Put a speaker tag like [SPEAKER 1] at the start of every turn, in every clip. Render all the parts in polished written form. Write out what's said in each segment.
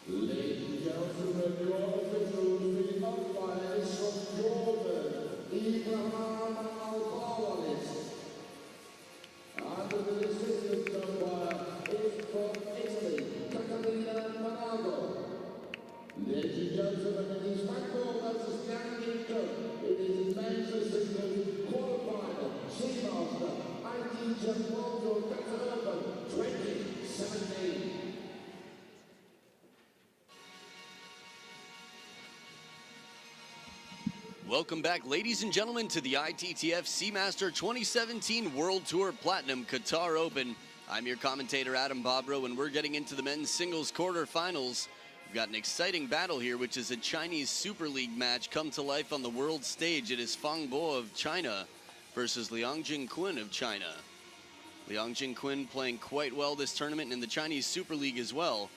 [SPEAKER 1] Ladies and gentlemen, your officials, the umpires from Jordan, Ibrahim Al-Bawalis. And the assistant umpire is from Italy, Qatar. Ladies and gentlemen, it is FANG versus Jingkun. It is men's singles qualifier, Seamaster, ITTF World Tour Qatar 2017.
[SPEAKER 2] Welcome back, ladies and gentlemen, to the ITTF Seamaster 2017 World Tour Platinum Qatar Open. I'm your commentator, Adam Bobrow, and we're getting into the men's singles quarterfinals. We've got an exciting battle here, which is a Chinese Super League match come to life on the world stage. It is FANG of China versus Jingkun of China. Jingkun playing quite well this tournament and in the Chinese Super League as well,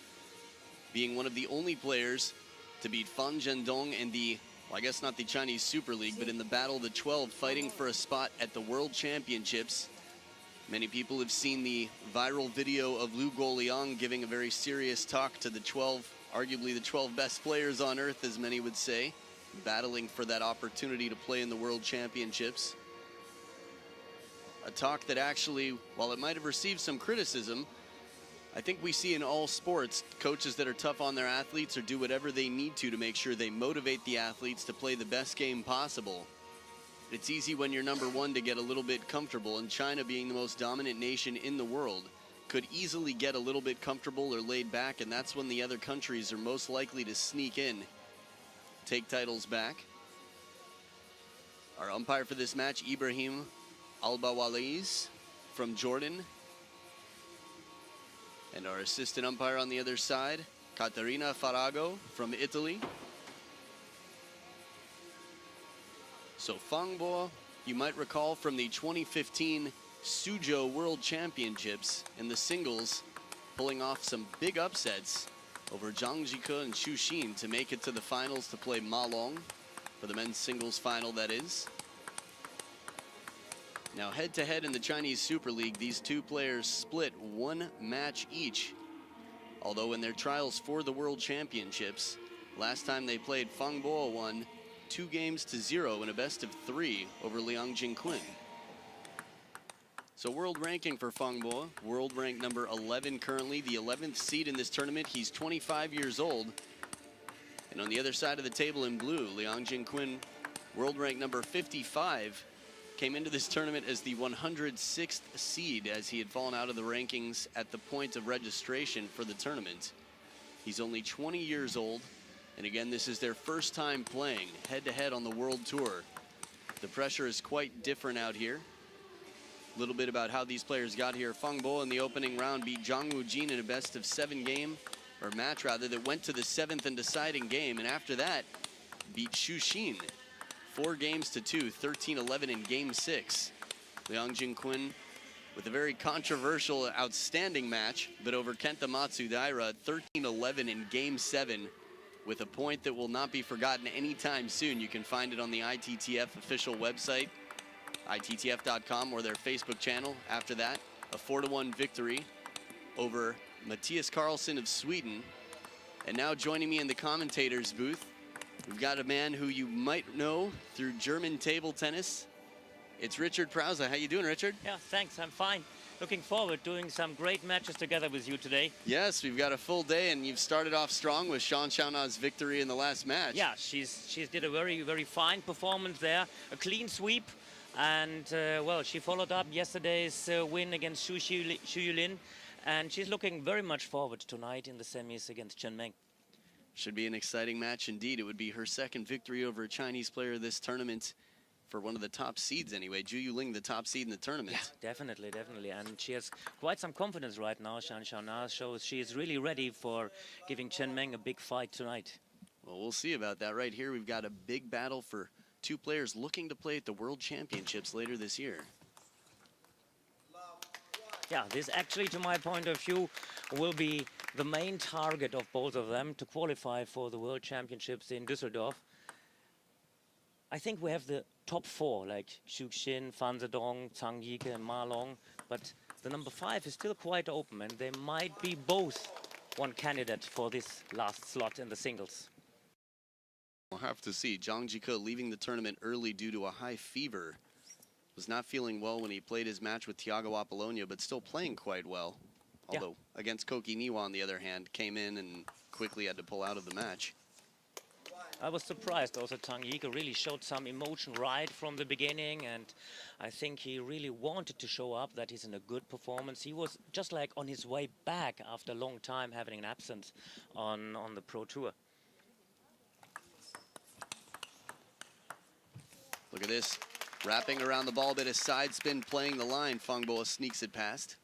[SPEAKER 2] being one of the only players to beat Fan Zhendong in the, well, I guess not the Chinese Super League, but in the Battle of the 12, fighting for a spot at the World Championships. Many people have seen the viral video of LIANG giving a very serious talk to the 12, arguably the 12 best players on earth, as many would say, battling for that opportunity to play in the World Championships. A talk that actually, while it might have received some criticism, I think we see in all sports, coaches that are tough on their athletes or do whatever they need to make sure they motivate the athletes to play the best game possible. It's easy when you're number one to get a little bit comfortable, and China, being the most dominant nation in the world, could easily get a little bit comfortable or laid back, and that's when the other countries are most likely to sneak in, take titles back. Our umpire for this match, Ibrahim Al-Bawalis from Jordan. And our assistant umpire on the other side, Caterina Farago from Italy. So FANG, you might recall from the 2015 Suzhou World Championships in the singles, pulling off some big upsets over Zhang Jike and Xu Xin to make it to the finals to play Ma Long for the men's singles final, that is. Now, head-to-head in the Chinese Super League, these two players split one match each. Although in their trials for the World Championships, last time they played, FANG won 2-0 in a best-of-3 over Jingkun. So world ranking for FANG, world rank number 11 currently, the 11th seed in this tournament. He's 25 years old. And on the other side of the table in blue, Jingkun, world rank number 55, came into this tournament as the 106th seed, as he had fallen out of the rankings at the point of registration for the tournament. He's only 20 years old, and again, this is their first time playing head-to-head on the World Tour. The pressure is quite different out here. A little bit about how these players got here. FANG in the opening round beat Zhang Wujin in a best-of-7 match that went to the 7th and deciding game, and after that, beat Xu Xin 4-2, 13-11 in Game 6. Jingkun with a very controversial, outstanding match, but over Kenta Matsudaira, 13-11 in Game 7, with a point that will not be forgotten anytime soon. You can find it on the ITTF official website, ITTF.com, or their Facebook channel. After that, a 4-1 victory over Matthias Carlsen of Sweden. And now joining me in the commentator's booth, we've got a man who you might know through German table tennis. It's Richard Prause. How you doing, Richard?
[SPEAKER 3] Yeah, thanks. I'm fine. Looking forward to doing some great matches together with you today.
[SPEAKER 2] Yes, we've got a full day, and you've started off strong with Shan Xiaona's victory in the last match.
[SPEAKER 3] Yeah, she's did a very, very fine performance there. A clean sweep. And, well, she followed up yesterday's win against Xu Yulin. And she's looking very much forward tonight in the semis against Chen Meng.
[SPEAKER 2] Should be an exciting match indeed. It would be her second victory over a Chinese player this tournament, for one of the top seeds anyway. Zhu Yuling, the top seed in the tournament.
[SPEAKER 3] Yeah, definitely, definitely. And she has quite some confidence right now. Shan Xiaona shows she is really ready for giving Chen Meng a big fight tonight.
[SPEAKER 2] Well, we'll see about that. Right here, we've got a big battle for two players looking to play at the World Championships later this year.
[SPEAKER 3] Yeah, this actually, to my point of view, will be the main target of both of them to qualify for the World Championships in Düsseldorf. I think we have the top 4, like Xu Xin, Fan Zhendong, Zhang Jike, and Ma Long, but the number 5 is still quite open, and they might be both one candidate for this last slot in the singles.
[SPEAKER 2] We'll have to see. Zhang Jike leaving the tournament early due to a high fever. Was not feeling well when he played his match with Thiago Apollonia, but still playing quite well. Although against Koki Niwa, on the other hand, came in and quickly had to pull out of the match.
[SPEAKER 3] I was surprised also. Zhang Jike really showed some emotion right from the beginning, and I think he really wanted to show up that he's in a good performance. He was just like on his way back after a long time having an absence on the Pro Tour.
[SPEAKER 2] Look at this. Wrapping around the ball, bit of side spin, playing the line. Fang Bo sneaks it past.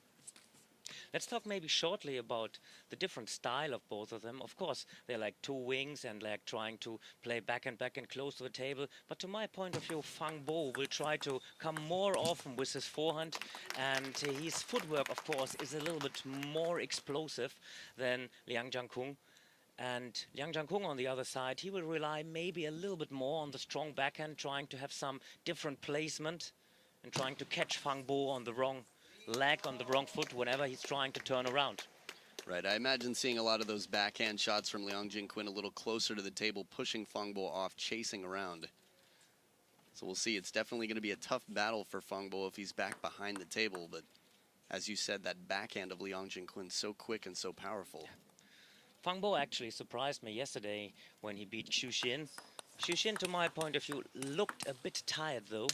[SPEAKER 3] Let's talk maybe shortly about the different style of both of them. Of course, they're like two wings and like trying to play back and close to the table. But to my point of view, Fang Bo will try to come more often with his forehand. And his footwork, of course, is a little bit more explosive than Liang Jingkun. And Liang Jingkun on the other side, he will rely maybe a little bit more on the strong backhand, trying to have some different placement and trying to catch Fang Bo on the wrong leg, on the wrong foot, whenever he's trying to turn around.
[SPEAKER 2] Right, I imagine seeing a lot of those backhand shots from Liang Jingkun a little closer to the table, pushing Fang Bo off, chasing around. So we'll see. It's definitely going to be a tough battle for Fang Bo if he's back behind the table. But as you said, that backhand of Liang Jingkun so quick and so powerful.
[SPEAKER 3] Fang Bo actually surprised me yesterday when he beat Xu Xin. Xu Xin, to my point of view, looked a bit tired though.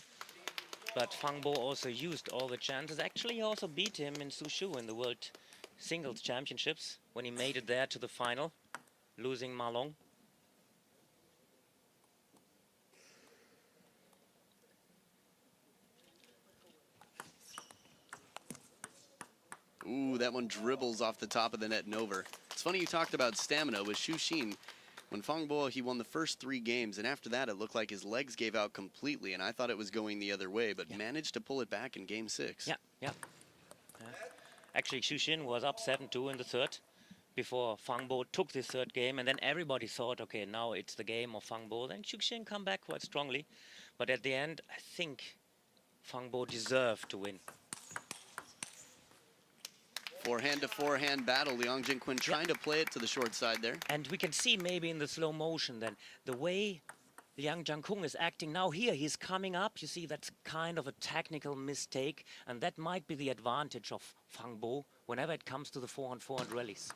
[SPEAKER 3] But Fang Bo also used all the chances. Actually, he also beat him in Suzhou in the World Singles Championships when he made it there to the final, losing Ma Long.
[SPEAKER 2] Ooh, that one dribbles off the top of the net and over. It's funny you talked about stamina with Xu Xin. When Fang Bo, he won the first 3 games, and after that, it looked like his legs gave out completely, and I thought it was going the other way, but managed to pull it back in game 6.
[SPEAKER 3] Yeah. Actually, Xu Xin was up 7-2 in the third before Fang Bo took this third game, and then everybody thought, okay, now it's the game of Fang Bo. Then Xu Xin come back quite strongly, but at the end, I think Fang Bo deserved to win.
[SPEAKER 2] Forehand to forehand battle. Liang Jingkun trying to play it to the short side there.
[SPEAKER 3] And we can see maybe in the slow motion then the way Liang Jingkun is acting now here. He's coming up. You see, that's kind of a technical mistake. And that might be the advantage of Fang Bo whenever it comes to the forehand rallies.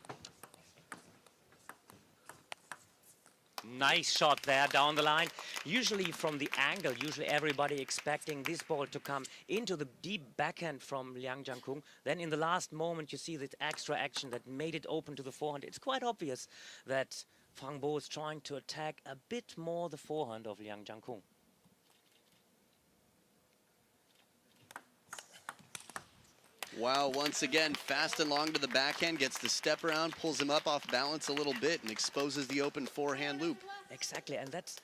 [SPEAKER 3] Nice shot there down the line. Usually from the angle, usually everybody expecting this ball to come into the deep backhand from Liang Jingkun. Then in the last moment, you see this extra action that made it open to the forehand. It's quite obvious that Fang Bo is trying to attack a bit more the forehand of Liang Jingkun.
[SPEAKER 2] Wow, once again, fast and long to the backhand, gets the step around, pulls him up off balance a little bit and exposes the open forehand loop.
[SPEAKER 3] Exactly, and that's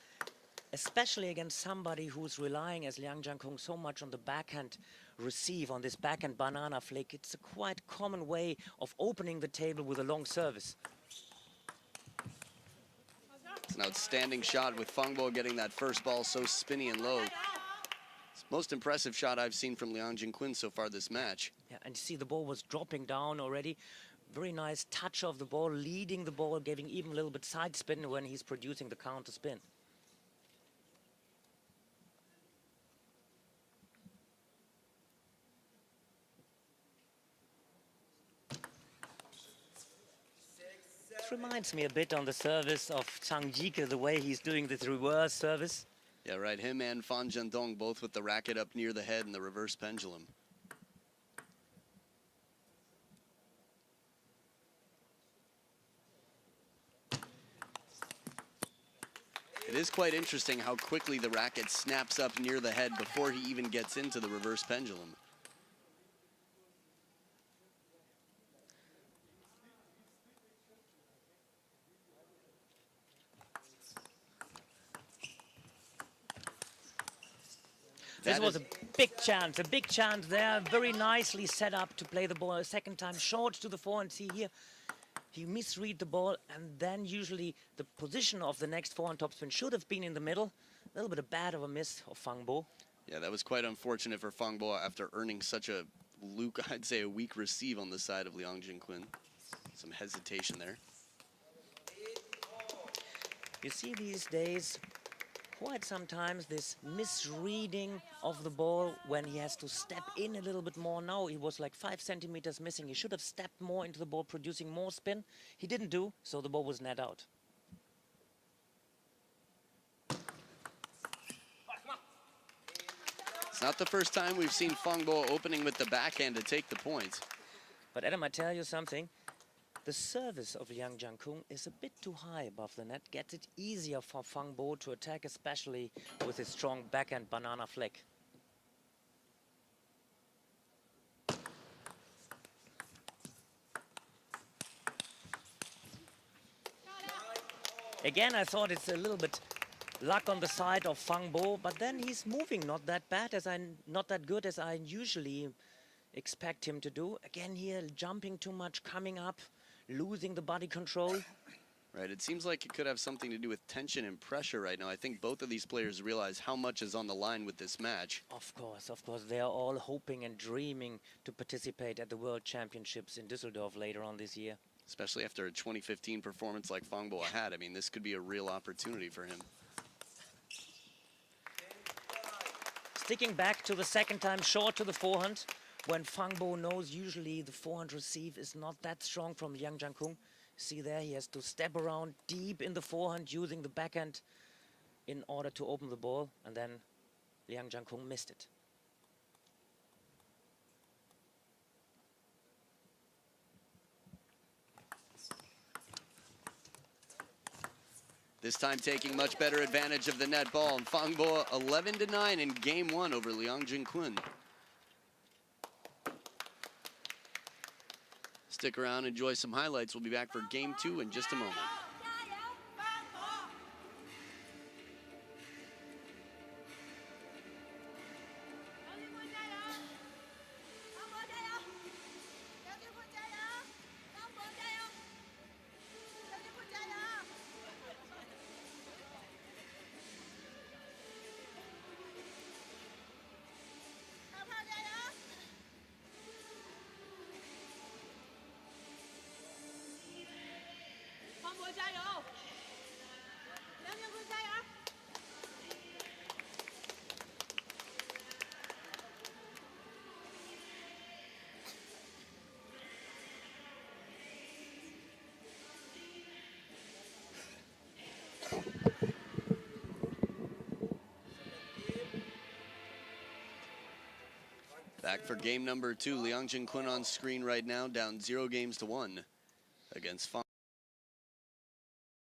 [SPEAKER 3] especially against somebody who's relying, as Liang Jingkun, so much on the backhand receive, on this backhand banana flick. It's a quite common way of opening the table with a long service.
[SPEAKER 2] It's an outstanding shot with Fang Bo getting that first ball so spinny and low. It's the most impressive shot I've seen from Liang Jingkun so far this match.
[SPEAKER 3] Yeah, and you see the ball was dropping down already. Very nice touch of the ball, leading the ball, giving even a little bit side spin when he's producing the counter spin. This reminds me a bit on the service of Zhang Jike, the way he's doing this reverse service.
[SPEAKER 2] Yeah, right. Him and Fan Zhendong both with the racket up near the head and the reverse pendulum. It is quite interesting how quickly the racket snaps up near the head before he even gets into the reverse pendulum.
[SPEAKER 3] This was a big chance there, very nicely set up to play the ball a second time, short to the forehand. See here, he misread the ball, and then usually the position of the next forehand topspin should have been in the middle. A little bit bad of a miss of Fang Bo.
[SPEAKER 2] Yeah, that was quite unfortunate for Fang Bo after earning such a I'd say a weak receive on the side of Liang Jingkun. Some hesitation there.
[SPEAKER 3] You see these days, quite sometimes this misreading of the ball when he has to step in a little bit more. Now he was like 5 centimeters missing. He should have stepped more into the ball, producing more spin. He didn't do, so the ball was net out.
[SPEAKER 2] It's not the first time we've seen Fang Bo opening with the backhand to take the points.
[SPEAKER 3] But Adam, I tell you something. The service of Liang Jingkun is a bit too high above the net. Gets it easier for Fang Bo to attack, especially with his strong backhand banana flick. Again, I thought it's a little bit luck on the side of Fang Bo, but then he's moving not that good as I usually expect him to do. Again here, jumping too much, coming up, losing the body control.
[SPEAKER 2] Right, it seems like it could have something to do with tension and pressure right now. I think both of these players realize how much is on the line with this match.
[SPEAKER 3] Of course, they are all hoping and dreaming to participate at the World Championships in Düsseldorf later on this year.
[SPEAKER 2] Especially after a 2015 performance like Fang Bo had. I mean, this could be a real opportunity for him.
[SPEAKER 3] Sticking back to the second time short to the forehand, when Fang Bo knows usually the forehand receive is not that strong from Liang Jingkun. See there, he has to step around deep in the forehand using the backhand in order to open the ball, and then Liang Jingkun missed it.
[SPEAKER 2] This time taking much better advantage of the net ball, and Fang Bo 11-9 in game 1 over Liang Jingkun. Stick around, enjoy some highlights. We'll be back for game 2 in just a moment. Back for game number 2. Liang Jingkun on screen right now, down 0-1 against Fang.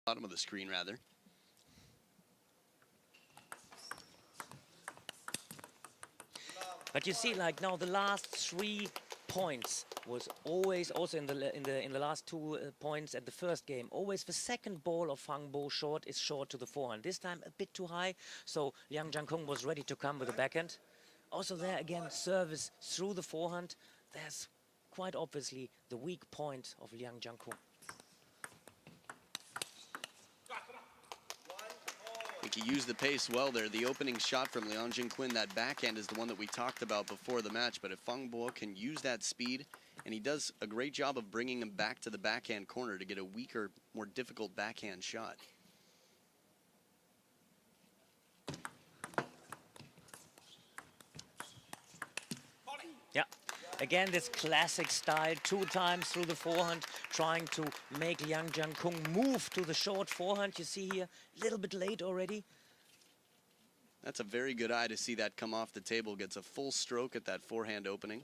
[SPEAKER 2] Bottom of the screen, rather.
[SPEAKER 3] But you see, like now, the last 3 points was always also in the last 2 points at the first game. Always the second ball of Fang Bo short is short to the forehand. This time a bit too high, so Liang Jingkun was ready to come with the backhand. Also there again, service through the forehand. There's quite obviously the weak point of Liang Jingkun.
[SPEAKER 2] I think he used the pace well there. The opening shot from Liang Jingkun, that backhand is the one that we talked about before the match. But if Fang Bo can use that speed, and he does a great job of bringing him back to the backhand corner to get a weaker, more difficult backhand shot.
[SPEAKER 3] Yeah, again this classic style, 2 times through the forehand, trying to make Liang Jingkun move to the short forehand. You see here, a little bit late already.
[SPEAKER 2] That's a very good eye to see that come off the table. Gets a full stroke at that forehand opening.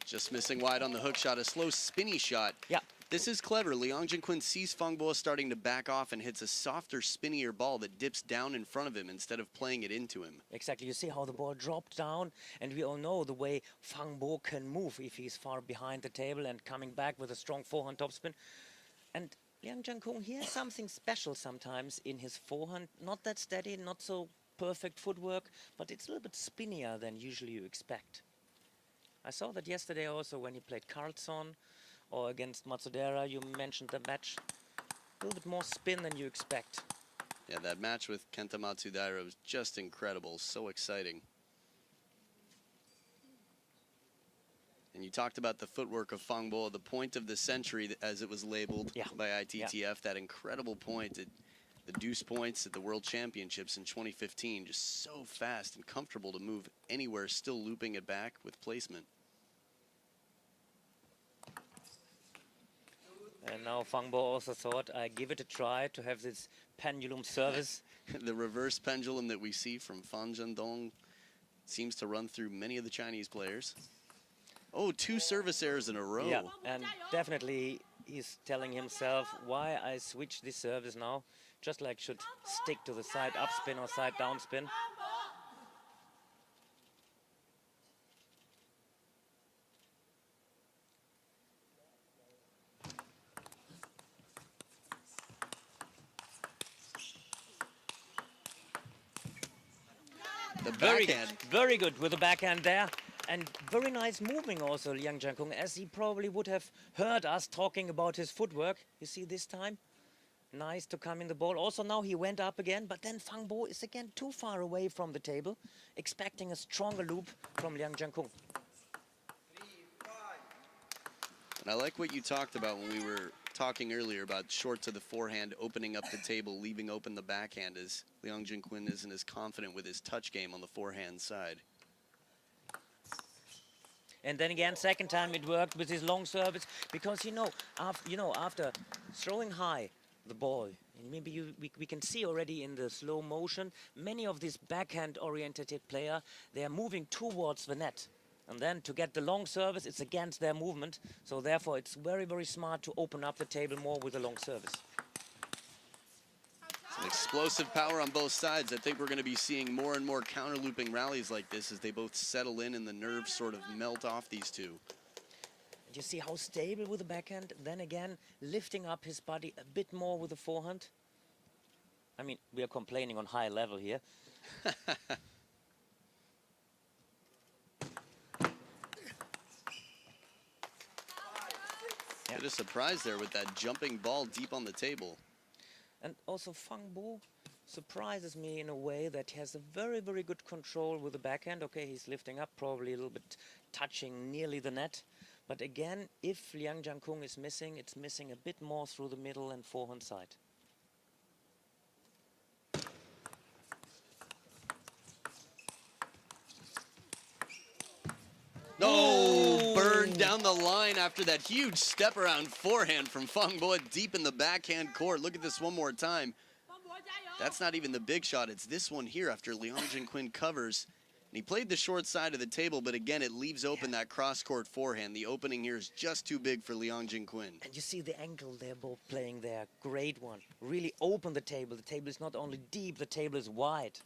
[SPEAKER 2] Just missing wide on the hook shot, a slow spinny shot.
[SPEAKER 3] Yeah.
[SPEAKER 2] This is clever. Liang Jingkun sees Fang Bo starting to back off and hits a softer, spinnier ball that dips down in front of him instead of playing it into him.
[SPEAKER 3] Exactly. You see how the ball dropped down, and we all know the way Fang Bo can move if he's far behind the table and coming back with a strong forehand topspin. And Liang Jingkun, he has something special sometimes in his forehand. Not that steady, not so perfect footwork, but it's a little bit spinnier than usually you expect. I saw that yesterday also when he played Carlson or against Matsudera. You mentioned the match. A little bit more spin than you expect.
[SPEAKER 2] Yeah, that match with Kenta Matsudaira was just incredible, so exciting. And you talked about the footwork of Fang Bo, the point of the century, as it was labeled by ITTF, that incredible point, the deuce points at the World Championships in 2015, just so fast and comfortable to move anywhere, still looping it back with placement.
[SPEAKER 3] And now Fang Bo also thought, I give it a try to have this pendulum service.
[SPEAKER 2] The reverse pendulum that we see from Fan Zhendong seems to run through many of the Chinese players. Oh, 2 service errors in a row.
[SPEAKER 3] Yeah, and definitely he's telling himself, why I switch this service now, just like should stick to the side up spin or side down spin.
[SPEAKER 2] The backhand.
[SPEAKER 3] Very good with the backhand there. And very nice moving also, Liang Jingkun, as he probably would have heard us talking about his footwork. You see this time? Nice to come in the ball. Also now he went up again, but then Fang Bo is again too far away from the table, expecting a stronger loop from Liang Jingkun.
[SPEAKER 2] And I like what you talked about when we were talking earlier about short to the forehand, opening up the table, leaving open the backhand, as Liang Jingkun isn't as confident with his touch game on the forehand side.
[SPEAKER 3] And then again, second time it worked with his long service, because after throwing high the ball, and maybe we can see already in the slow motion, many of these backhand-oriented players, they are moving towards the net. And then to get the long service, it's against their movement. So therefore, it's very, very smart to open up the table more with a long service.
[SPEAKER 2] Some explosive power on both sides. I think we're going to be seeing more and more counter-looping rallies like this as they both settle in and the nerves sort of melt off these two.
[SPEAKER 3] And you see how stable with the backhand, then again, lifting up his body a bit more with the forehand. I mean, we are complaining on high level here.
[SPEAKER 2] Bit of surprise there with that jumping ball deep on the table.
[SPEAKER 3] And also Fang Bo surprises me in a way that he has a very, very good control with the backhand. Okay, he's lifting up, probably a little bit touching nearly the net. But again, if Liang Jingkun is missing, it's missing a bit more through the middle and forehand side.
[SPEAKER 2] No, burned down the line after that huge step around forehand from Fang Bo deep in the backhand court. Look at this one more time. That's not even the big shot. It's this one here after Liang Jingkun covers. And he played the short side of the table, but again, it leaves open that cross-court forehand. The opening here is just too big for Liang Jingkun.
[SPEAKER 3] And you see the angle they're both playing there. Great one. Really open the table. The table is not only deep, the table is wide.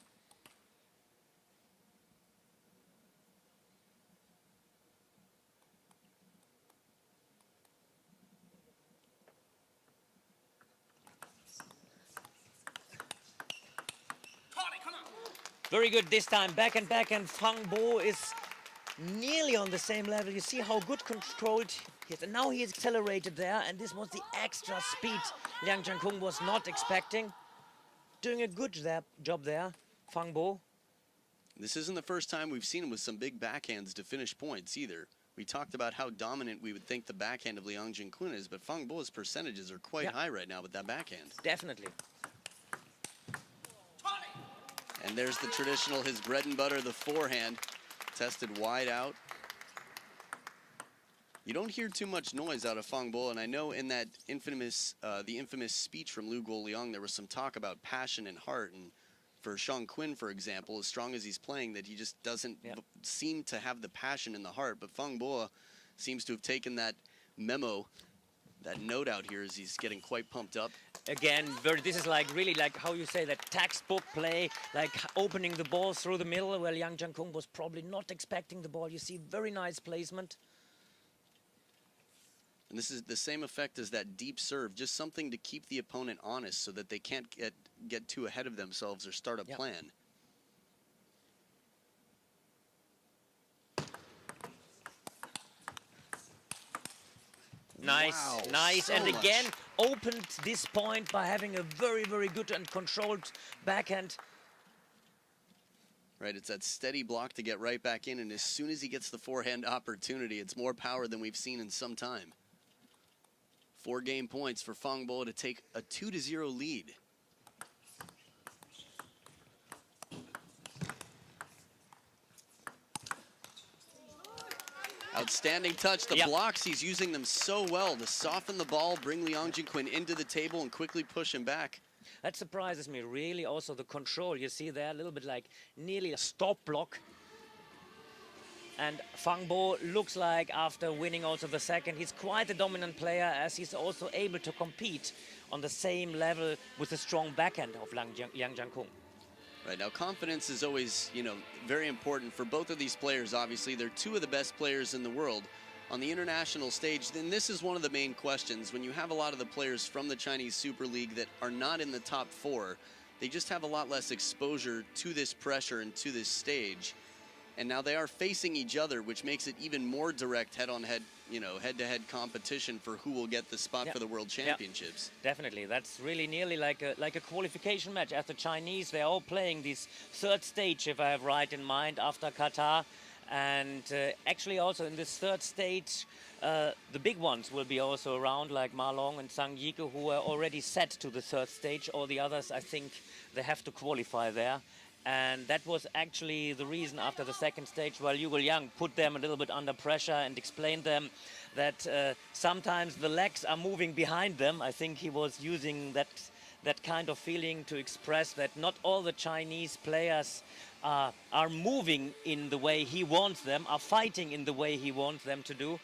[SPEAKER 3] Very good this time, back and Fang Bo is nearly on the same level. You see how good controlled he is. And now he accelerated there, and this was the extra speed Liang Jingkun was not expecting. Doing a good job there, Fang Bo.
[SPEAKER 2] This isn't the first time we've seen him with some big backhands to finish points either. We talked about how dominant we would think the backhand of Liang Jingkun is, but Fang Bo's percentages are quite high right now with that backhand.
[SPEAKER 3] Definitely.
[SPEAKER 2] And there's the traditional, his bread and butter, the forehand, tested wide out. You don't hear too much noise out of Fang Bo, and I know in that infamous, the infamous speech from Lu Guoliang, there was some talk about passion and heart, and for Shang Quinn, for example, as strong as he's playing, that he just doesn't seem to have the passion in the heart, but Fang Bo seems to have taken that memo, that note out here as he's getting quite pumped up.
[SPEAKER 3] Again, this is like really like how you say that textbook play, like opening the ball through the middle, where Liang Jingkun was probably not expecting the ball. You see very nice placement.
[SPEAKER 2] And this is the same effect as that deep serve, just something to keep the opponent honest so that they can't get too ahead of themselves or start a plan.
[SPEAKER 3] Nice,
[SPEAKER 2] wow,
[SPEAKER 3] nice,
[SPEAKER 2] so
[SPEAKER 3] and again,
[SPEAKER 2] much.
[SPEAKER 3] opened this point by having a very, very good and controlled backhand.
[SPEAKER 2] Right, it's that steady block to get right back in, and as soon as he gets the forehand opportunity, it's more power than we've seen in some time. 4 game points for Fang Bo to take a 2-0 lead. Outstanding touch. The blocks, he's using them so well to soften the ball, bring Liang Jingkun into the table, and quickly push him back.
[SPEAKER 3] That surprises me, really. Also the control, you see there, a little bit like nearly a stop block. And Fang Bo looks like, after winning also the second, he's quite a dominant player, as he's also able to compete on the same level with the strong backhand of Liang Jingkun.
[SPEAKER 2] Right, now confidence is always, you know, very important for both of these players. Obviously, they're 2 of the best players in the world. On the international stage, then this is one of the main questions. When you have a lot of the players from the Chinese Super League that are not in the top 4, they just have a lot less exposure to this pressure and to this stage. And now they are facing each other, which makes it even more direct head-on-head, you know, head-to-head competition for who will get the spot for the World Championships.
[SPEAKER 3] Definitely, that's really nearly like a qualification match. As the Chinese, they're all playing this 3rd stage, if I have right in mind, after Qatar. And actually also in this 3rd stage, the big ones will be also around, like Ma Long and Zhang Yike, who are already set to the 3rd stage. All the others, I think, they have to qualify there. And that was actually the reason after the 2nd stage, while Hugo Liang put them a little bit under pressure and explained them that sometimes the legs are moving behind them. I think he was using that kind of feeling to express that not all the Chinese players are moving in the way he wants them, are fighting in the way he wants them to do.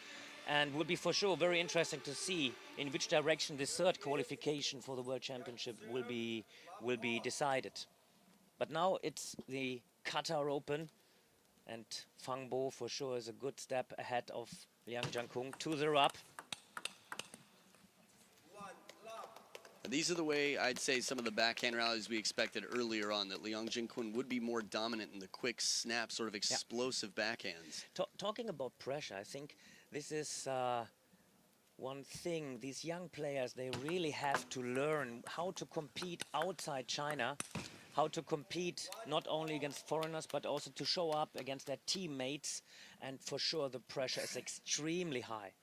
[SPEAKER 3] And will be for sure very interesting to see in which direction this 3rd qualification for the World Championship will be decided. But now it's the Qatar Open, and Fang Bo for sure is a good step ahead of Liang Jingkun. 2-0 up.
[SPEAKER 2] These are the way I'd say some of the backhand rallies we expected earlier on, that Liang Jingkun would be more dominant in the quick snap, sort of explosive backhands.
[SPEAKER 3] Talking about pressure, I think this is one thing. These young players, they really have to learn how to compete outside China, how to compete not only against foreigners, but also to show up against their teammates. And for sure, the pressure is extremely high.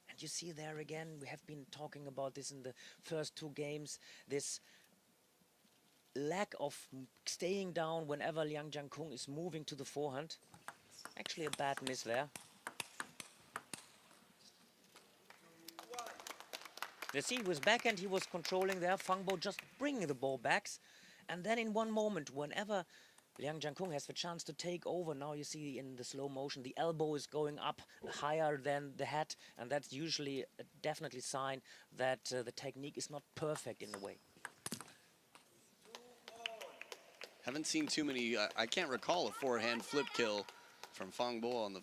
[SPEAKER 3] And you see there again, we have been talking about this in the first 2 games, this lack of staying down whenever Liang Jingkun is moving to the forehand. Actually a bad miss there. You see, with backhand he was controlling there, Fang Bo just bringing the ball back. And then in one moment, whenever Liang Jingkun has the chance to take over, now you see in the slow motion, the elbow is going up higher than the head, and that's usually a definitely sign that the technique is not perfect in a way.
[SPEAKER 2] Haven't seen too many, I can't recall a forehand flip kill from Fang Bo on the,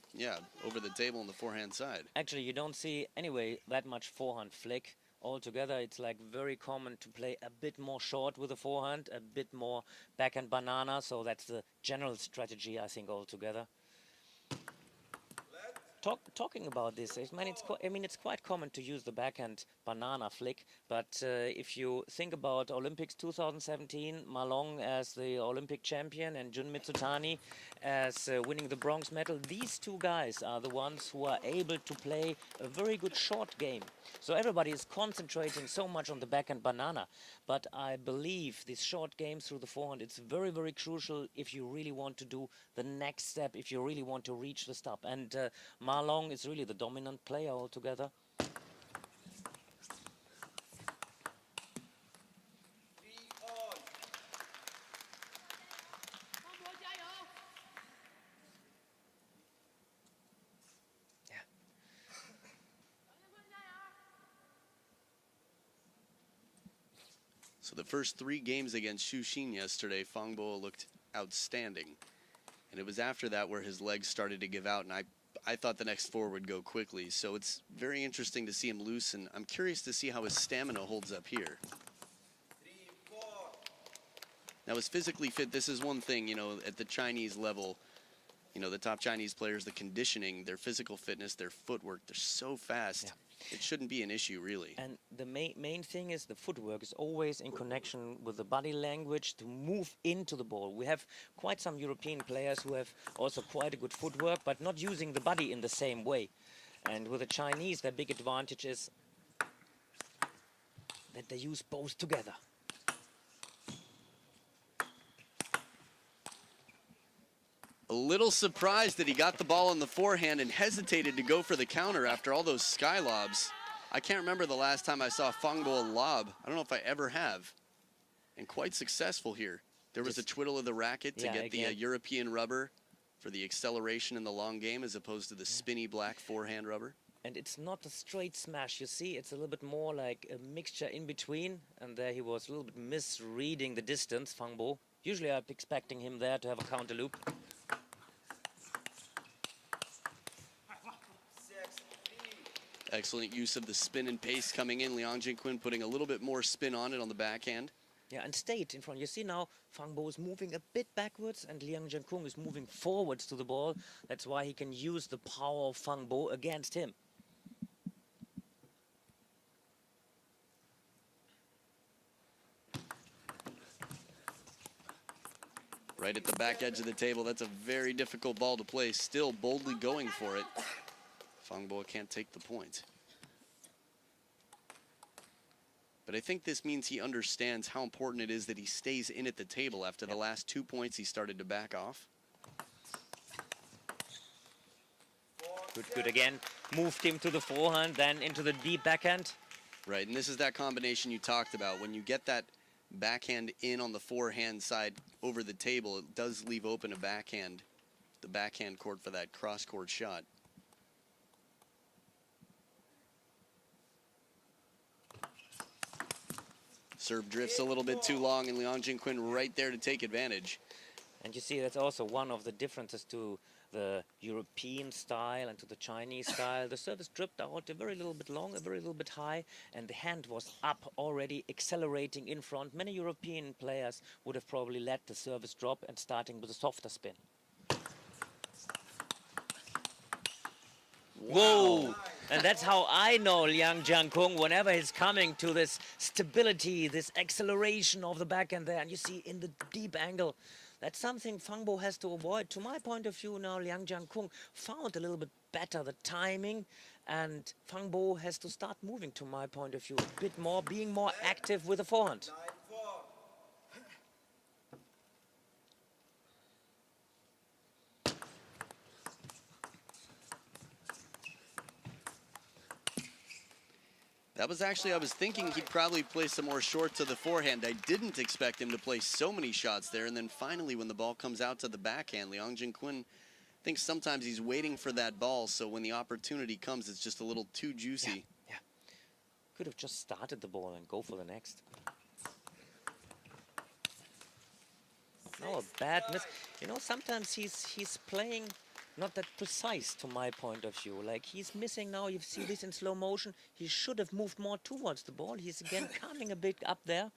[SPEAKER 2] over the table on the forehand side.
[SPEAKER 3] Actually, you don't see anyway that much forehand flick. Altogether, it's like very common to play a bit more short with the forehand, a bit more backhand banana. So that's the general strategy, I think, altogether. Talking about this, it's quite common to use the backhand banana flick, but if you think about Olympics 2017, Ma Long as the Olympic champion and Jun Mitsutani as winning the bronze medal, these 2 guys are the ones who are able to play a very good short game. So everybody is concentrating so much on the backhand banana, but I believe this short game through the forehand, it's very, very crucial if you really want to do the next step, if you really want to reach the stop. And Ma Long is really the dominant player altogether.
[SPEAKER 2] So the first 3 games against Xu Xin yesterday, Fang Bo looked outstanding. And it was after that where his legs started to give out, and I thought the next 4 would go quickly. So it's very interesting to see him loose, and I'm curious to see how his stamina holds up here. Now, as physically fit, this is one thing, you know, at the Chinese level, You know, the top Chinese players, the conditioning, their physical fitness, their footwork, they're so fast.
[SPEAKER 3] Yeah.
[SPEAKER 2] It shouldn't be an issue, really.
[SPEAKER 3] And the main thing is the footwork is always in connection with the body language to move into the ball. We have quite some European players who have also quite a good footwork, but not using the body in the same way. And with the Chinese, their big advantage is that they use both together.
[SPEAKER 2] A little surprised that he got the ball in the forehand and hesitated to go for the counter after all those sky lobs. I can't remember the last time I saw Fang Bo lob. I don't know if I ever have. And quite successful here. There was a twiddle of the racket to get the European rubber for the acceleration in the long game as opposed to the spinny black forehand rubber.
[SPEAKER 3] And it's not a straight smash, you see, it's a little bit more like a mixture in between. And there he was a little bit misreading the distance, Fang Bo. Usually I'm expecting him there to have a counter loop.
[SPEAKER 2] Excellent use of the spin and pace coming in. Liang Jingkun putting a little bit more spin on it on the backhand.
[SPEAKER 3] Yeah, and stayed in front. You see now, Fang Bo is moving a bit backwards and Liang Jingkun is moving forwards to the ball. That's why he can use the power of Fang Bo against him.
[SPEAKER 2] Right at the back edge of the table. That's a very difficult ball to play. Still boldly going for it. Fang Bo can't take the point. But I think this means he understands how important it is that he stays in at the table. After the last 2 points, he started to back off.
[SPEAKER 3] Good again. Moved him to the forehand, then into the deep backhand.
[SPEAKER 2] Right, and this is that combination you talked about. When you get that backhand in on the forehand side over the table, it does leave open a backhand, the backhand court for that cross-court shot. Serve drifts a little bit too long, and Liang Jingkun right there to take advantage.
[SPEAKER 3] And you see, that's also one of the differences to the European style and to the Chinese style. The service dripped out a very little bit long, a very little bit high, and the hand was up already, accelerating in front. Many European players would have probably let the service drop and starting with a softer spin.
[SPEAKER 2] Wow.
[SPEAKER 3] Whoa! And that's how I know Liang Jingkun, whenever he's coming to this stability, this acceleration of the backhand there. And you see in the deep angle, that's something Fang Bo has to avoid. To my point of view now, Liang Jingkun found a little bit better the timing, and Fang Bo has to start moving, to my point of view, a bit more, being more active with the forehand.
[SPEAKER 2] That was actually, I was thinking he'd probably play some more short to the forehand. I didn't expect him to play so many shots there. And then finally, when the ball comes out to the backhand, Liang Jingkun thinks sometimes he's waiting for that ball. So when the opportunity comes, it's just a little too juicy.
[SPEAKER 3] Yeah. Could have just started the ball and go for the next. No, a bad miss. You know, sometimes he's playing not that precise, to my point of view. Like, he's missing now, you see this in slow motion. He should have moved more towards the ball. He's again coming a bit up there.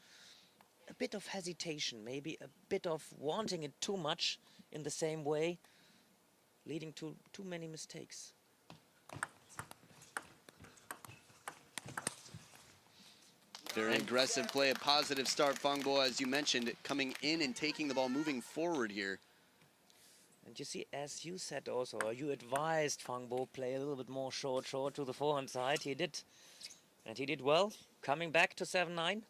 [SPEAKER 3] A bit of hesitation, maybe a bit of wanting it too much in the same way, leading to too many mistakes.
[SPEAKER 2] Very aggressive play, a positive start. Fang Bo, as you mentioned, coming in and taking the ball, moving forward here.
[SPEAKER 3] And you see, as you said also, you advised Fang Bo play a little bit more short to the forehand side. He did. And he did well, coming back to 7-9.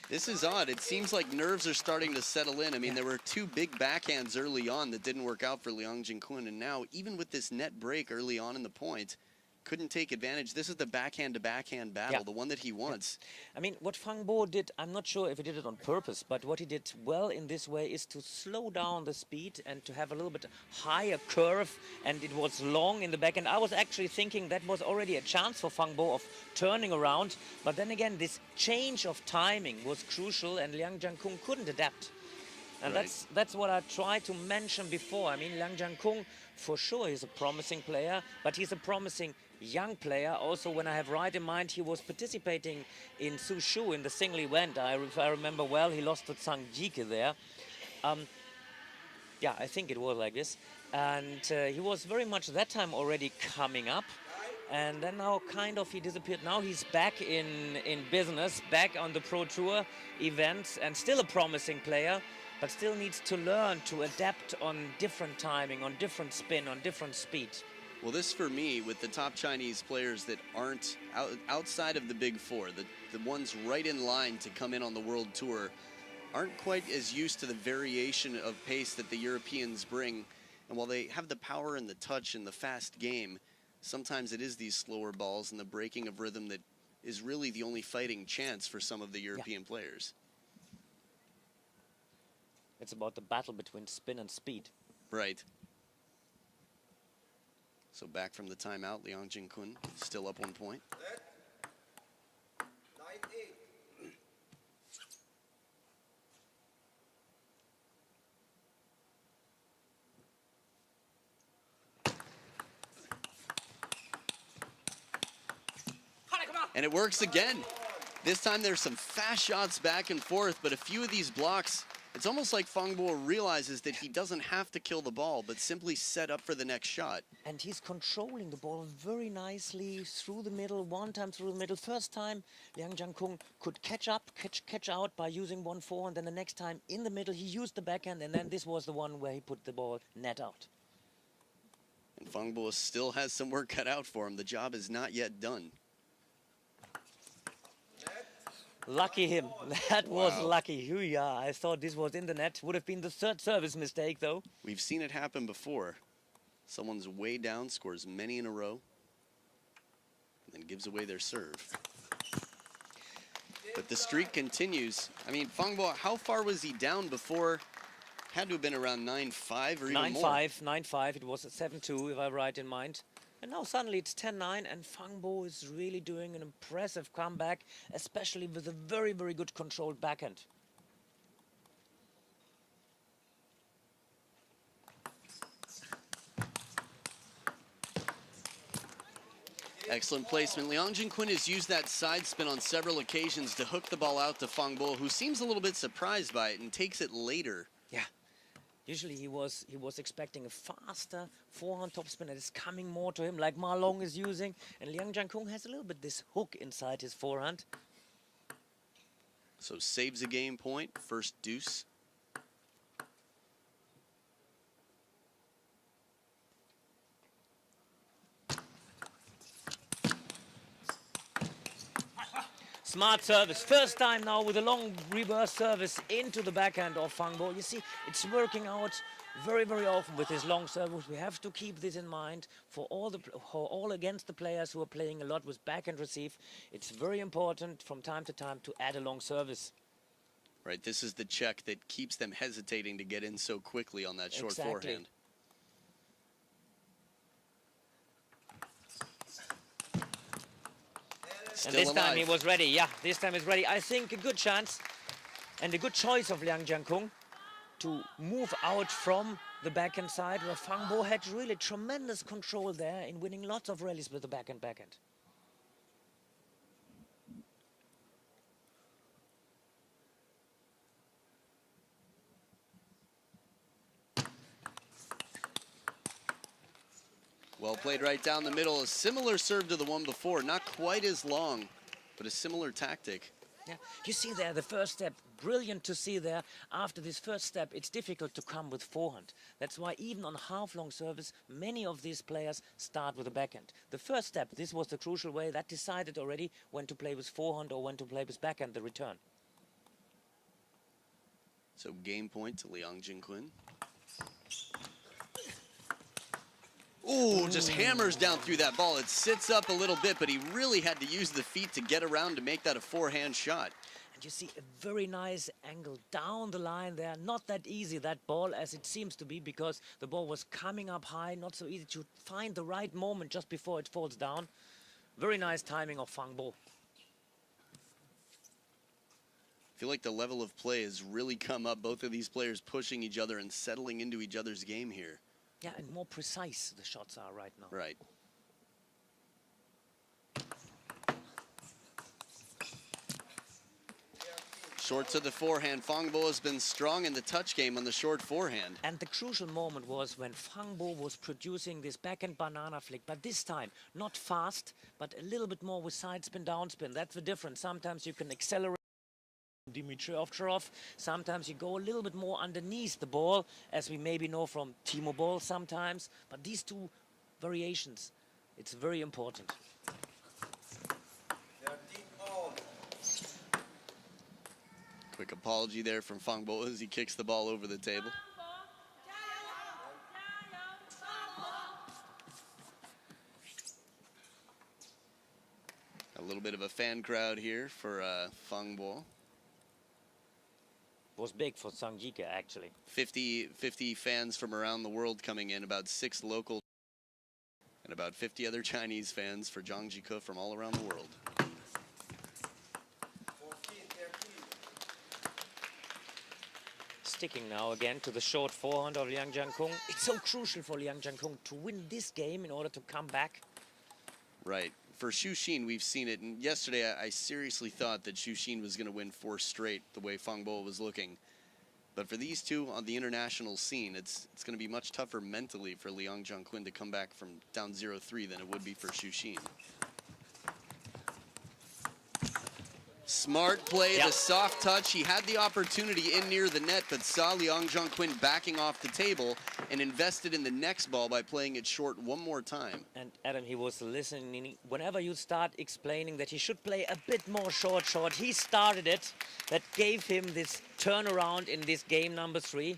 [SPEAKER 2] This is odd. It seems like nerves are starting to settle in. I mean, there were two big backhands early on that didn't work out for Liang Jingkun, and now, even with this net break early on in the point, couldn't take advantage. This is the backhand-to-backhand battle, the one that he wants.
[SPEAKER 3] I mean, what Fang Bo did, I'm not sure if he did it on purpose, but what he did well in this way is to slow down the speed and to have a little bit higher curve, and it was long in the backhand. I was actually thinking that was already a chance for Fang Bo of turning around, but then again, this change of timing was crucial, and Liang Jingkun couldn't adapt. And
[SPEAKER 2] Right.
[SPEAKER 3] that's what I tried to mention before. I mean, Liang Jiankun, for sure, he's a promising player, but he's a promising young player. Also, when I have right in mind, he was participating in Sushu in the single event. If I remember well, he lost to Zhang Jike there. Yeah, I think it was like this. And he was very much that time already coming up. And then now kind of he disappeared. Now he's back in business, back on the Pro Tour events, and still a promising player, but still needs to learn to adapt on different timing, on different spin, on different speed.
[SPEAKER 2] Well, this for me, with the top Chinese players that aren't outside of the Big Four, the ones right in line to come in on the World Tour, aren't quite as used to the variation of pace that the Europeans bring. And while they have the power and the touch and the fast game, sometimes it is these slower balls and the breaking of rhythm that is really the only fighting chance for some of the European players.
[SPEAKER 3] It's about the battle between spin and speed.
[SPEAKER 2] Right. So back from the timeout, Liang Jingkun still up 1 point.
[SPEAKER 4] 9-8.
[SPEAKER 2] And it works again. This time there's some fast shots back and forth, but a few of these blocks, it's almost like Fang Bo realizes that he doesn't have to kill the ball, but simply set up for the next shot.
[SPEAKER 3] And he's controlling the ball very nicely through the middle, one time through the middle. First time, Liang Jiankun could catch out by using 1-4, and then the next time in the middle, he used the backhand, and then this was the one where he put the ball net out.
[SPEAKER 2] And Fang Bo still has some work cut out for him. The job is not yet done.
[SPEAKER 3] Lucky him. That was
[SPEAKER 2] Wow.
[SPEAKER 3] lucky. Hoo-yah. I thought this was in the net. Would have been the third service mistake, though.
[SPEAKER 2] We've seen it happen before. Someone's way down, scores many in a row, and then gives away their serve. But the streak continues. I mean, Fang Bo, how far was he down before? Had to have been around 9-5 or even more.
[SPEAKER 3] 9-5, 9-5. It was at 7-2, if I'm right in mind. And now suddenly it's 10-9, and Fang Bo is really doing an impressive comeback, especially with a very, very good controlled backhand.
[SPEAKER 2] Excellent placement. Liang Jingkun has used that side spin on several occasions to hook the ball out to Fang Bo, who seems a little bit surprised by it and takes it later.
[SPEAKER 3] Yeah. Usually he was expecting a faster forehand topspin that is coming more to him, like Ma Long is using. And Liang Jiankun has a little bit this hook inside his forehand.
[SPEAKER 2] So saves a game point, first deuce.
[SPEAKER 3] Smart service. First time now with a long reverse service into the backhand of Fang Bo. You see, it's working out very, very often with his long service. We have to keep this in mind for all against the players who are playing a lot with backhand receive. It's very important from time to time to add a long service.
[SPEAKER 2] Right, this is the check that keeps them hesitating to get in so quickly on that short forehand.
[SPEAKER 3] And this time he was ready. Yeah, this time he's ready. I think a good chance and a good choice of Liang Jiankun to move out from the backhand side, where Fang Bo had really tremendous control there in winning lots of rallies with the backhand.
[SPEAKER 2] Well played right down the middle. A similar serve to the one before. Not quite as long, but a similar tactic.
[SPEAKER 3] Yeah, you see there the first step, brilliant to see there. After this first step, it's difficult to come with forehand. That's why even on half-long service, many of these players start with a backhand. The first step, this was the crucial way, that decided already when to play with forehand or when to play with backhand, the return.
[SPEAKER 2] So game point to Liang Jingkun. Ooh, just hammers down through that ball. It sits up a little bit, but he really had to use the feet to get around to make that a forehand shot.
[SPEAKER 3] And you see a very nice angle down the line there. Not that easy, that ball, as it seems to be, because the ball was coming up high. Not so easy to find the right moment just before it falls down. Very nice timing of Fang Bo.
[SPEAKER 2] I feel like the level of play has really come up. Both of these players pushing each other and settling into each other's game here.
[SPEAKER 3] Yeah, and more precise the shots are right now.
[SPEAKER 2] Right. Short to the forehand. Fang Bo has been strong in the touch game on the short forehand.
[SPEAKER 3] And the crucial moment was when Fang Bo was producing this backhand banana flick, but this time not fast, but a little bit more with side spin, down spin. That's the difference. Sometimes you can accelerate Dimitri Ovtcharov. Sometimes you go a little bit more underneath the ball, as we maybe know from Timo Boll sometimes. But these two variations, it's very important.
[SPEAKER 2] Quick apology there from Fang Bo as he kicks the ball over the table. A little bit of a fan crowd here for Fang Bo.
[SPEAKER 3] Was big for Sang Jike, actually.
[SPEAKER 2] 50 fans from around the world coming in, about 6 local, and about 50 other Chinese fans for Zhang Jike from all around the world.
[SPEAKER 3] Sticking now again to the short forehand of Liang Jiankun. It's so crucial for Liang Jiankun to win this game in order to come back.
[SPEAKER 2] Right. For Xu Xin, we've seen it. And yesterday, I seriously thought that Xu Xin was going to win 4 straight the way Fang Bo was looking. But for these two on the international scene, it's going to be much tougher mentally for Liang Jiankun to come back from down 0-3 than it would be for Xu Xin. Smart play,
[SPEAKER 3] Yep.
[SPEAKER 2] The soft touch. He had the opportunity in near the net, but saw Liang Jiankun backing off the table and invested in the next ball by playing it short one more time.
[SPEAKER 3] And Adam, he was listening. Whenever you start explaining that he should play a bit more short, he started it. That gave him this turnaround in this game number 3.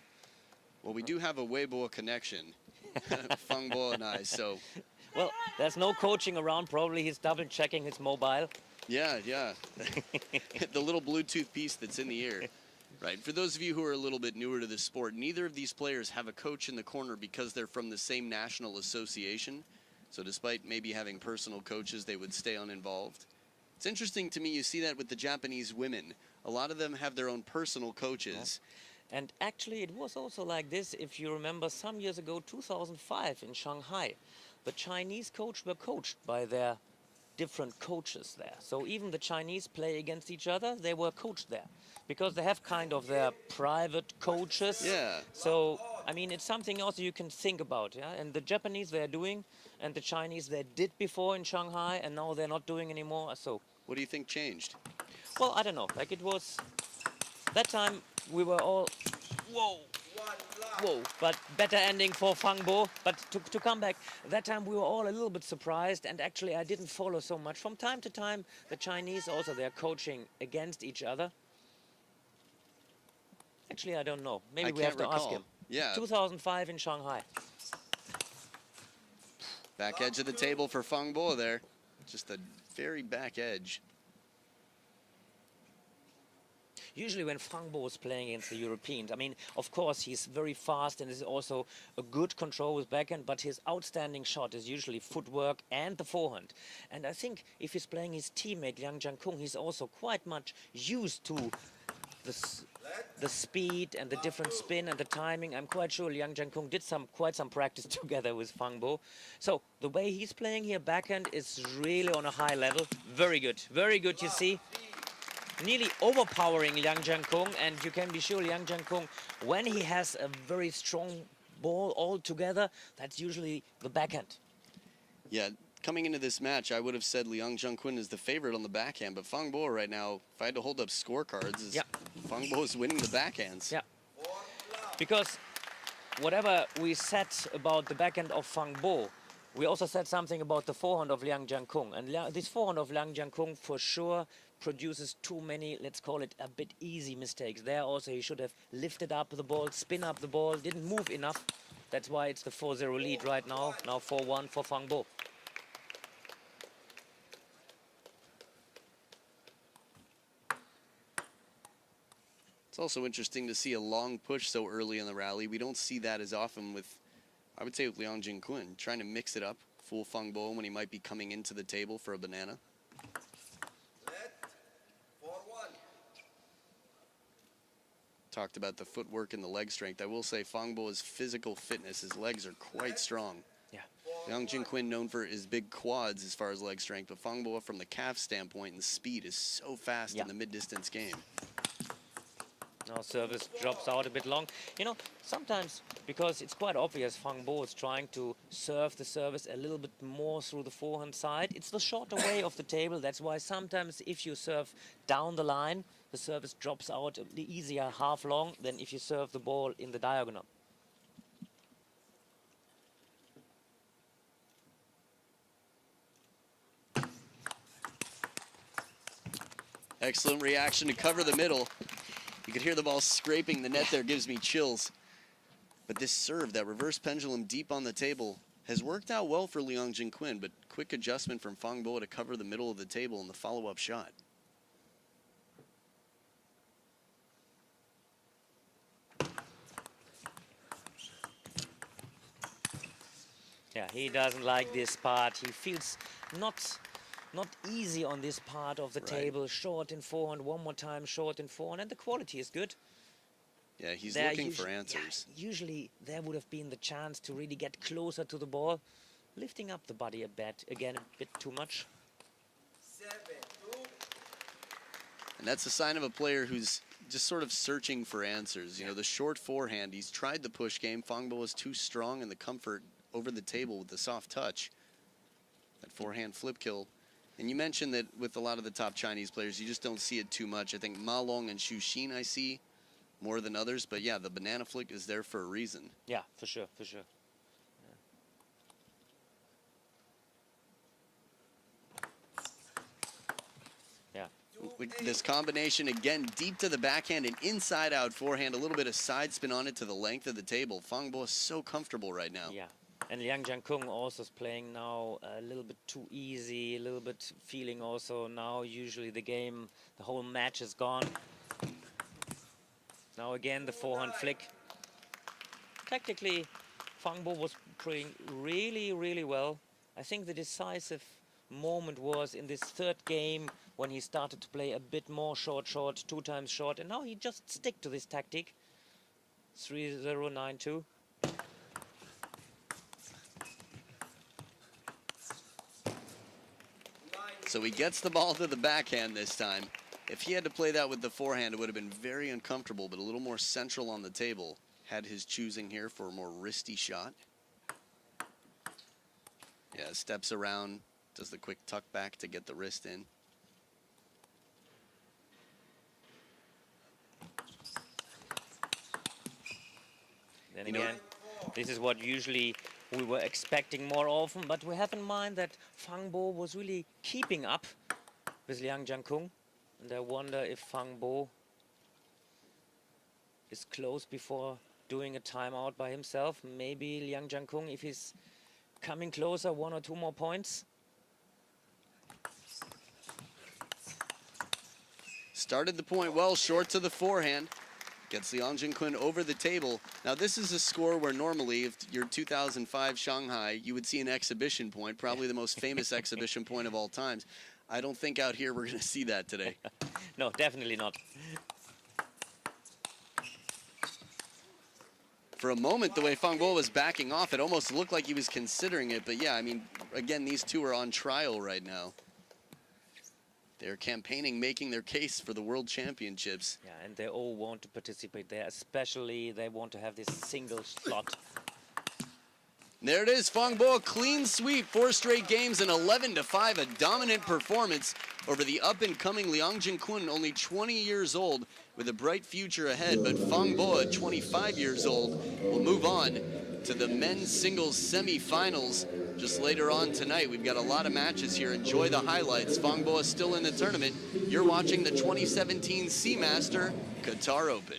[SPEAKER 2] Well, we do have a Weibo connection, Fang Bo and I, so.
[SPEAKER 3] Well, there's no coaching around. Probably he's double checking his mobile.
[SPEAKER 2] Yeah, yeah. The little Bluetooth piece that's in the ear. Right. For those of you who are a little bit newer to this sport, neither of these players have a coach in the corner because they're from the same national association. So despite maybe having personal coaches, they would stay uninvolved. It's interesting to me, you see that with the Japanese women. A lot of them have their own personal coaches.
[SPEAKER 3] Yeah. And actually, it was also like this, if you remember, some years ago, 2005 in Shanghai. The Chinese coach were coached by their different coaches there. So even the Chinese play against each other, they were coached there. Because they have kind of their private coaches.
[SPEAKER 2] Yeah.
[SPEAKER 3] So, I mean, it's something else you can think about, yeah? And the Japanese, they're doing, and the Chinese, they did before in Shanghai, and now they're not doing anymore, so.
[SPEAKER 2] What do you think changed?
[SPEAKER 3] Well, I don't know. Like, it was, that time, we were all, whoa. Whoa, but better ending for Fang Bo. But to come back, that time we were all a little bit surprised, and actually I didn't follow so much. From time to time, the Chinese also, they're coaching against each other. Actually, I don't know. Maybe we have to ask him.
[SPEAKER 2] Yeah.
[SPEAKER 3] 2005 in Shanghai.
[SPEAKER 2] Back edge of the table for Fang Bo there. Just a very back edge.
[SPEAKER 3] Usually when Fang Bo is playing against the Europeans, I mean, of course, he's very fast and is also a good control with backhand, but his outstanding shot is usually footwork and the forehand. And I think if he's playing his teammate, Liang Jiankun, he's also quite much used to the speed and the different spin and the timing. I'm quite sure Liang Jiankun did quite some practice together with Fang Bo. So the way he's playing here backhand is really on a high level. Very good, you see. Nearly overpowering Liang Jiankun, and you can be sure Liang Jiankun, when he has a very strong ball all together, that's usually the backhand.
[SPEAKER 2] Yeah, coming into this match, I would have said Liang Jiankun is the favorite on the backhand, but Fang Bo right now, if I had to hold up scorecards, Fang Bo is winning the backhands.
[SPEAKER 3] Yeah, because whatever we said about the backhand of Fang Bo, we also said something about the forehand of Liang Jiankun. And this forehand of Liang Jiankun for sure produces too many, let's call it a bit easy mistakes. There also he should have lifted up the ball, spin up the ball, didn't move enough. That's why it's the 4-0 lead right now. Now 4-1 for Fang Bo.
[SPEAKER 2] It's also interesting to see a long push so early in the rally. We don't see that as often with, I would say, with Liang Jingkun, trying to mix it up, full Fang Bo when he might be coming into the table for a banana. talked about the footwork and the leg strength. I will say Fang Bo's physical fitness, his legs are quite strong.
[SPEAKER 3] Yeah.
[SPEAKER 2] Liang Jingkun known for his big quads as far as leg strength, but Fang Bo from the calf standpoint and speed is so fast in the mid-distance game.
[SPEAKER 3] Now service drops out a bit long. You know, sometimes, because it's quite obvious Fang Bo is trying to serve the service a little bit more through the forehand side. It's the shorter way of the table. That's why sometimes if you serve down the line, the service drops out easier half long than if you serve the ball in the diagonal.
[SPEAKER 2] Excellent reaction to cover the middle. You could hear the ball scraping the net there, gives me chills. But this serve, that reverse pendulum deep on the table, has worked out well for Liang Jingkun, but quick adjustment from Fang Bo to cover the middle of the table in the follow-up shot.
[SPEAKER 3] Yeah, he doesn't like this part. He feels not easy on this part of the table. Short in forehand, one more time short in forehand, and the quality is good.
[SPEAKER 2] Yeah, he's looking for answers.
[SPEAKER 3] Yeah, usually there would have been the chance to really get closer to the ball, lifting up the body a bit, again, a bit too much.
[SPEAKER 2] And that's a sign of a player who's just sort of searching for answers. You know, the short forehand, he's tried the push game. Fang Bo is too strong in the comfort over the table with the soft touch. That forehand flip kill. And you mentioned that with a lot of the top Chinese players, you just don't see it too much. I think Ma Long and Xu Xin I see more than others. But yeah, the banana flick is there for a reason.
[SPEAKER 3] Yeah, for sure, for sure. Yeah.
[SPEAKER 2] This combination, again, deep to the backhand and inside-out forehand, a little bit of side spin on it to the length of the table. Fang Bo is so comfortable right now.
[SPEAKER 3] Yeah. And Liang Jingkun also is playing now a little bit too easy, a little bit feeling also now usually the game, the whole match is gone. Now again the forehand flick. Tactically, Fang Bo was playing really, really well. I think the decisive moment was in this third game when he started to play a bit more short, two times short, and now he just stick to this tactic. 3-0, 9-2.
[SPEAKER 2] So he gets the ball to the backhand this time. If he had to play that with the forehand, it would have been very uncomfortable, but a little more central on the table. Had his choosing here for a more wristy shot. Yeah, steps around, does the quick tuck back to get the wrist in.
[SPEAKER 3] Then again, this is what usually we were expecting more often, but we have in mind that Fang Bo was really keeping up with Liang Jingkun. And I wonder if Fang Bo is close before doing a timeout by himself. Maybe Liang Jingkun, if he's coming closer, 1 or 2 more points.
[SPEAKER 2] Started the point well, short to the forehand. Gets Liang Jingkun over the table. Now this is a score where normally, if you're 2005 Shanghai, you would see an exhibition point, probably the most famous exhibition point of all times. I don't think out here we're going to see that today.
[SPEAKER 3] No, definitely not.
[SPEAKER 2] For a moment, the way Fang Bo was backing off, it almost looked like he was considering it. But yeah, I mean, again, these two are on trial right now. They're campaigning, making their case for the World Championships.
[SPEAKER 3] Yeah, and they all want to participate there, especially they want to have this single slot.
[SPEAKER 2] There it is, Fang Bo, clean sweep, 4 straight games and 11-5, a dominant performance over the up-and-coming Liang Jingkun, only 20 years old, with a bright future ahead. But Fang Bo, at 25 years old, will move on to the men's singles semifinals just later on tonight. We've got a lot of matches here. Enjoy the highlights. Fang Bo is still in the tournament. You're watching the 2017 Seamaster Qatar Open.